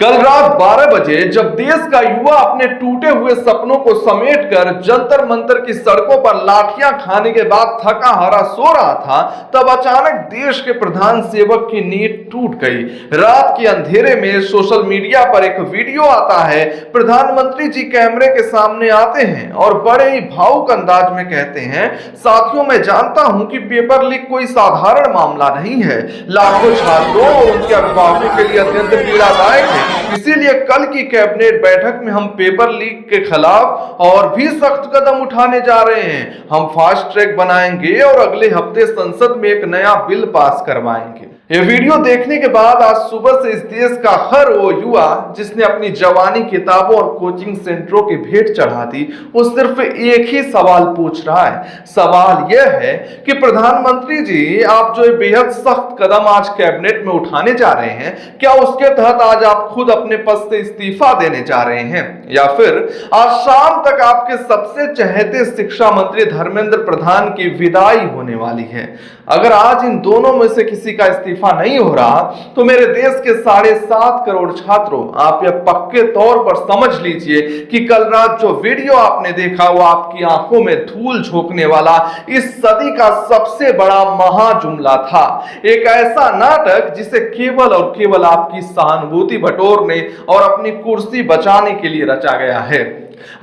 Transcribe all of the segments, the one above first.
कल रात 12 बजे जब देश का युवा अपने टूटे हुए सपनों को समेटकर जंतर मंतर की सड़कों पर लाठियां खाने के बाद थका हारा सो रहा था, तब अचानक देश के प्रधान सेवक की नींद टूट गई। रात के अंधेरे में सोशल मीडिया पर एक वीडियो आता है। प्रधानमंत्री जी कैमरे के सामने आते हैं और बड़े ही भावुक अंदाज में कहते हैं, साथियों मैं जानता हूं कि पेपर लीक कोई साधारण मामला नहीं है। लाखों छात्रों और उनके अभिभावकों के लिए अत्यंत पीड़ादायक है। इसीलिए कल की कैबिनेट बैठक में हम पेपर लीक के खिलाफ और भी सख्त कदम उठाने जा रहे हैं। हम फास्ट ट्रैक बनाएंगे और अगले हफ्ते संसद में एक नया बिल पास करवाएंगे। ये वीडियो देखने के बाद आज सुबह से इस देश का हर वो युवा जिसने अपनी जवानी किताबों और कोचिंग सेंटरों की भेंट चढ़ा दी, वो सिर्फ एक ही सवाल पूछ रहा है। सवाल यह है कि प्रधानमंत्री जी, आप जो बेहद सख्त कदम आज कैबिनेट में उठाने जा रहे हैं, क्या उसके तहत आज आप खुद अपने पद से इस्तीफा देने जा रहे हैं, या फिर आज शाम तक आपके सबसे चहेते शिक्षा मंत्री धर्मेंद्र प्रधान की विदाई होने वाली है? अगर आज इन दोनों में से किसी का इस्तीफा नहीं हो रहा, तो मेरे देश के 7.5 करोड़ छात्रों, आप यह पक्के तौर पर समझ लीजिए कि कल रात जो वीडियो आपने देखा वो आपकी आंखों में धूल झोंकने वाला इस सदी का सबसे बड़ा महाजुमला था। एक ऐसा नाटक जिसे केवल और केवल आपकी सहानुभूति बटोरने और अपनी कुर्सी बचाने के लिए रचा गया है।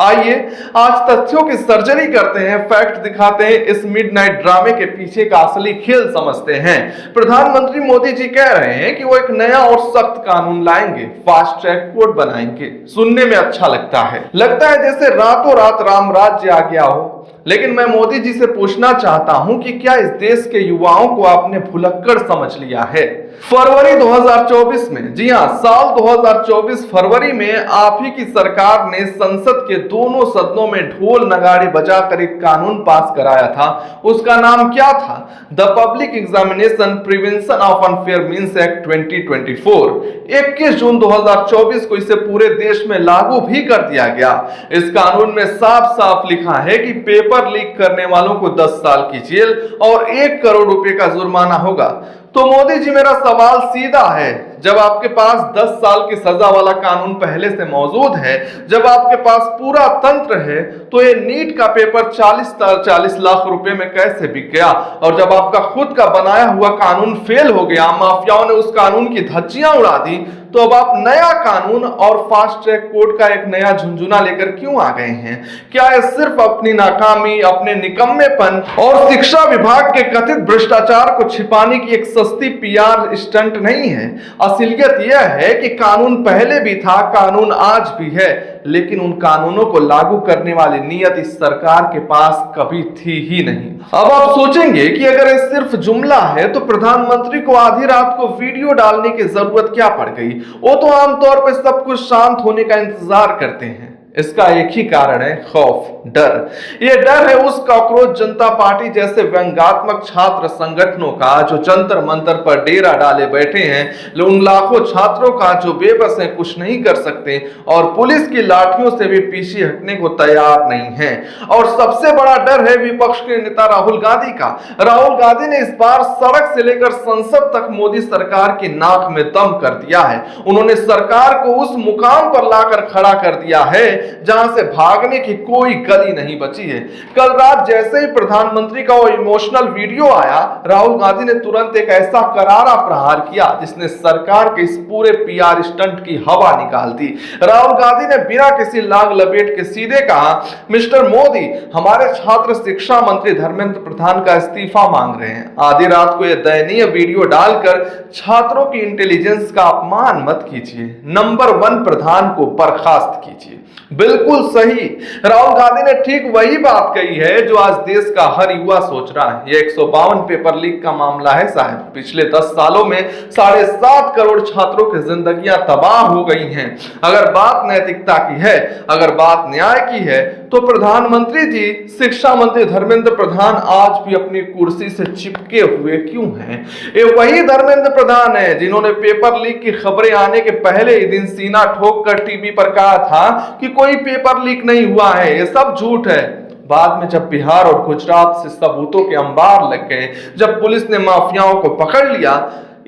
आइए आज तथ्यों की सर्जरी करते हैं, फैक्ट दिखाते हैं, इस मिडनाइट ड्रामे के पीछे का असली खेल समझते हैं। प्रधानमंत्री मोदी जी कह रहे हैं कि वो एक नया और सख्त कानून लाएंगे, फास्ट ट्रैक कोर्ट बनाएंगे। सुनने में अच्छा लगता है जैसे रातों रात राम राज्य आ गया हो। लेकिन मैं मोदी जी से पूछना चाहता हूं कि क्या इस देश के युवाओं को आपने भुलक्कड़ समझ लिया है? फरवरी 2024 में, जी हां, साल 2024 फरवरी में आप ही की सरकार ने संसद के दोनों सदनों में ढोल नगाड़े बजाकर एक कानून पास कराया था। उसका नाम क्या था? The public examination prevention of unfair means act 2024। 21 जून 2024 को इसे पूरे देश में लागू भी कर दिया गया। इस कानून में साफ साफ लिखा है कि पेपर लीक करने वालों को 10 साल की जेल और 1 करोड़ रुपए का जुर्माना होगा। तो मोदी जी, मेरा सवाल सीधा है, जब आपके पास 10 साल की सजा वाला कानून पहले से मौजूद है, जब आपके पास पूरा तंत्र है, तो ये नीट का पेपर 40 लाख रुपए में कैसे बिक गया? और जब आपका खुद का बनाया हुआ कानून फेल हो गया, माफियाओं ने उस कानून की धज्जियां उड़ा दी, तो अब आप नया कानून और फास्ट ट्रैक कोर्ट का एक नया झुंझुना लेकर क्यों आ गए हैं? क्या यह सिर्फ अपनी नाकामी, अपने निकम्मेपन और शिक्षा विभाग के कथित भ्रष्टाचार को छिपाने की एक सस्ती पीआर स्टंट नहीं है? असलियत यह है कि कानून पहले भी था, कानून आज भी है, लेकिन उन कानूनों को लागू करने वाली नीयत इस सरकार के पास कभी थी ही नहीं। अब आप सोचेंगे कि अगर ये सिर्फ जुमला है तो प्रधानमंत्री को आधी रात को वीडियो डालने की जरूरत क्या पड़ गई? वो तो आमतौर पर सब कुछ शांत होने का इंतजार करते हैं। इसका एक ही कारण है, खौफ, डर। यह डर है उस कॉकरोच जनता पार्टी जैसे व्यंग्यात्मक छात्र संगठनों का जो जंतर मंतर पर डेरा डाले बैठे हैं, उन लाखों छात्रों का जो बेबस हैं, कुछ नहीं कर सकते और पुलिस की लाठियों से भी पीछे हटने को तैयार नहीं है। और सबसे बड़ा डर है विपक्ष के नेता राहुल गांधी का। राहुल गांधी ने इस बार सड़क से लेकर संसद तक मोदी सरकार की नाक में दम कर दिया है। उन्होंने सरकार को उस मुकाम पर लाकर खड़ा कर दिया है जहां से भागने की कोई गली नहीं बची है। कल रात जैसे ही प्रधानमंत्री का वो इमोशनल वीडियो आया, राहुल गांधी ने तुरंत एक ऐसा करारा प्रहार किया जिसने सरकार के इस पूरे पीआर स्टंट की हवा निकाल दी। राहुल गांधी ने बिना किसी लाग लपेट के सीधे कहा, मिस्टर मोदी, हमारे छात्र शिक्षा मंत्री धर्मेंद्र प्रधान का इस्तीफा मांग रहे हैं। आधी रात को यह दयनीय वीडियो डालकर छात्रों की इंटेलिजेंस का अपमान मत कीजिए। नंबर 1 प्रधान को बर्खास्त कीजिए। बिल्कुल सही, राहुल गांधी ने ठीक वही बात कही है जो आज देश का हर युवा सोच रहा है। यह 152 पेपर लीक का मामला है साहब। पिछले 10 सालों में 7.5 करोड़ छात्रों की जिंदगियां तबाह हो गई हैं। अगर बात नैतिकता की है, अगर बात न्याय की है, तो प्रधानमंत्री जी, शिक्षा मंत्री धर्मेंद्र प्रधान आज भी अपनी कुर्सी से चिपके हुए क्यों हैं? ये वही धर्मेंद्र प्रधान है जिन्होंने पेपर लीक की खबरें आने के पहले ही दिन सीना ठोक कर टीवी पर कहा था कि कोई पेपर लीक नहीं हुआ है, ये सब झूठ है। बाद में जब बिहार और गुजरात से सबूतों के अंबार लग गए, जब पुलिस ने माफियाओं को पकड़ लिया,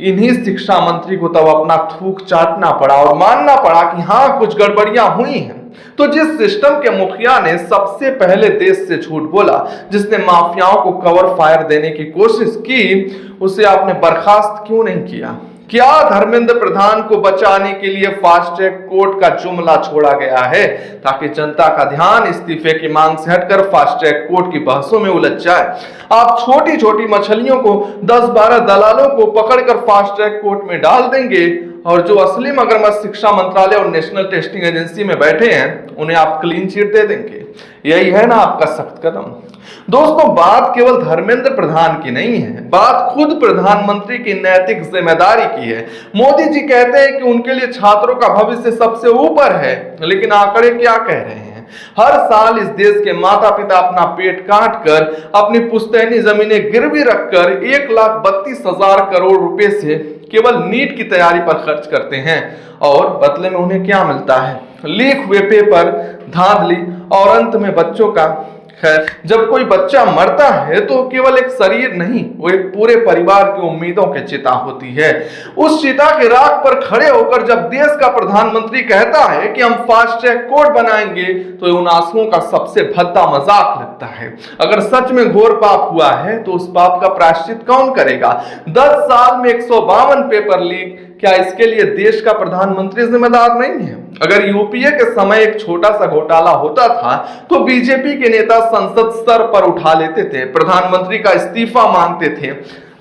इन्हीं शिक्षा मंत्री को तब अपना थूक चाटना पड़ा और मानना पड़ा कि हाँ, कुछ गड़बड़ियां हुई हैं। तो जिस सिस्टम के मुखिया ने सबसे पहले देश से झूठ बोला, जिसने माफियाओं को कवर फायर देने की कोशिश की, उसे आपने बर्खास्त क्यों नहीं किया? क्या धर्मेंद्र प्रधान को बचाने के लिए फास्ट ट्रैक कोर्ट का जुमला छोड़ा गया है ताकि जनता का ध्यान इस्तीफे की मांग से हटकर फास्ट ट्रैक कोर्ट की बहसों में उलझ जाए? आप छोटी छोटी मछलियों को 10-12 दलालों को पकड़कर फास्ट ट्रैक कोर्ट में डाल देंगे और जो असली मगरमच्छ शिक्षा मंत्रालय और नेशनल टेस्टिंग एजेंसी में बैठे हैं उन्हें आप क्लीन चिट दे देंगे। यही है ना आपका सख्त कदम। दोस्तों, बात केवल धर्मेंद्र प्रधान की नहीं है, बात खुद प्रधानमंत्री की नैतिक जिम्मेदारी की है। मोदी जी कहते हैं कि उनके लिए छात्रों का भविष्य सबसे ऊपर है, लेकिन आंकड़े क्या कह रहे हैं? हर साल इस देश के माता पिता अपना पेट काट कर, अपनी पुश्तैनी जमीनें गिरवी रखकर 1,32,000 करोड़ रुपए से केवल नीट की तैयारी पर खर्च करते हैं और बदले में उन्हें क्या मिलता है? लीक हुए पेपर, धांधली और अंत में बच्चों का। खैर, जब कोई बच्चा मरता है तो केवल एक शरीर नहीं, वो एक पूरे परिवार की उम्मीदों की चिता होती है। उस चिता के राख पर खड़े होकर जब देश का प्रधानमंत्री कहता है कि हम फास्ट ट्रैक कोर्ट बनाएंगे, तो उन आंसुओं का सबसे भद्दा मजाक लगता है। अगर सच में घोर पाप हुआ है तो उस पाप का प्रायश्चित कौन करेगा? 10 साल में 152 पेपर लीक, क्या इसके लिए देश का प्रधानमंत्री जिम्मेदार नहीं है? अगर यूपीए के समय एक छोटा सा घोटाला होता था तो बीजेपी के नेता संसद स्तर पर उठा लेते थे, प्रधानमंत्री का इस्तीफा मांगते थे।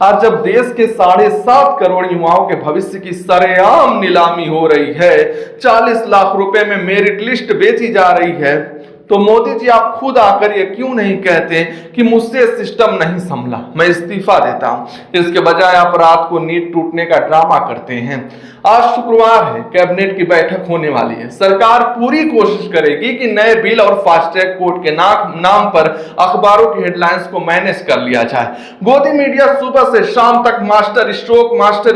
आज जब देश के 7.5 करोड़ युवाओं के भविष्य की सरेआम नीलामी हो रही है, 40 लाख रुपए में मेरिट लिस्ट बेची जा रही है, तो मोदी जी आप खुद आकर ये क्यों नहीं कहते कि मुझसे सिस्टम नहीं संभला, मैं इस्तीफा देता हूं। इसके बजाय आप रात को नींद टूटने का ड्रामा करते हैं। आज शुक्रवार है, कैबिनेट की बैठक होने वाली है। सरकार पूरी कोशिश करेगी कि नए बिल और फास्ट ट्रैक कोर्ट के नाम पर अखबारों की हेडलाइंस को मैनेज कर लिया जाए। गोदी मीडिया सुबह से शाम तक मास्टर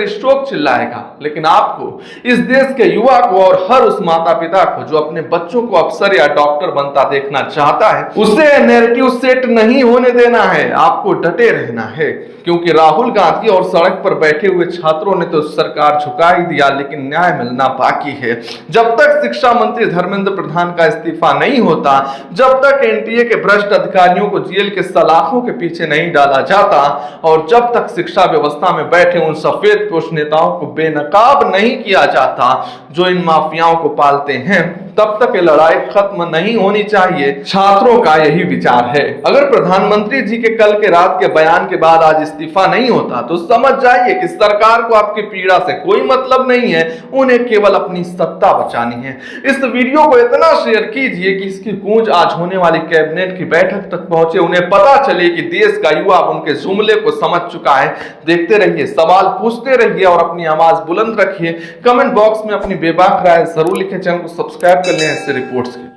स्ट्रोक चिल्लाएगा, लेकिन आपको, इस देश के युवा को और हर उस माता पिता को जो अपने बच्चों को अफसर या डॉक्टर बनता देखना चाहता है, उसे नैरेटिव सेट नहीं होने देना है। आपको डटे रहना है, क्योंकि राहुल गांधी और सड़क पर बैठे हुए छात्रों ने तो सरकार झुका ही दिया, लेकिन न्याय मिलना बाकी है। जब तक शिक्षा मंत्री धर्मेंद्र प्रधान का इस्तीफा नहीं होता, जब तक एनटीए के भ्रष्ट अधिकारियों को जेल के सलाखों के पीछे नहीं डाला जाता और जब तक शिक्षा व्यवस्था में बैठे उन सफेद पोष नेताओं को बेनकाब नहीं किया जाता जो इन माफियाओं को पालते हैं, तब तक ये लड़ाई खत्म नहीं होनी चाहिए। छात्रों का यही विचार है। अगर प्रधानमंत्री जी के कल के रात के बयान के बाद आज इस्तीफा नहीं होता तो समझ जाइए कि सरकार को आपकी पीड़ा से कोई मतलब नहीं है, उन्हें केवल अपनी सत्ता बचानी है। इस वीडियो को इतना शेयर कीजिए कि इसकी गूंज आज होने वाली कैबिनेट की बैठक तक पहुंचे, उन्हें पता चले कि देश का युवा उनके जुमले को समझ चुका है। देखते रहिए, सवाल पूछते रहिए और अपनी आवाज बुलंद रखिए। कमेंट बॉक्स में अपनी बेबाक राय जरूर लिखें। चैनल को सब्सक्राइब कर लें ऐसे रिपोर्ट्स के।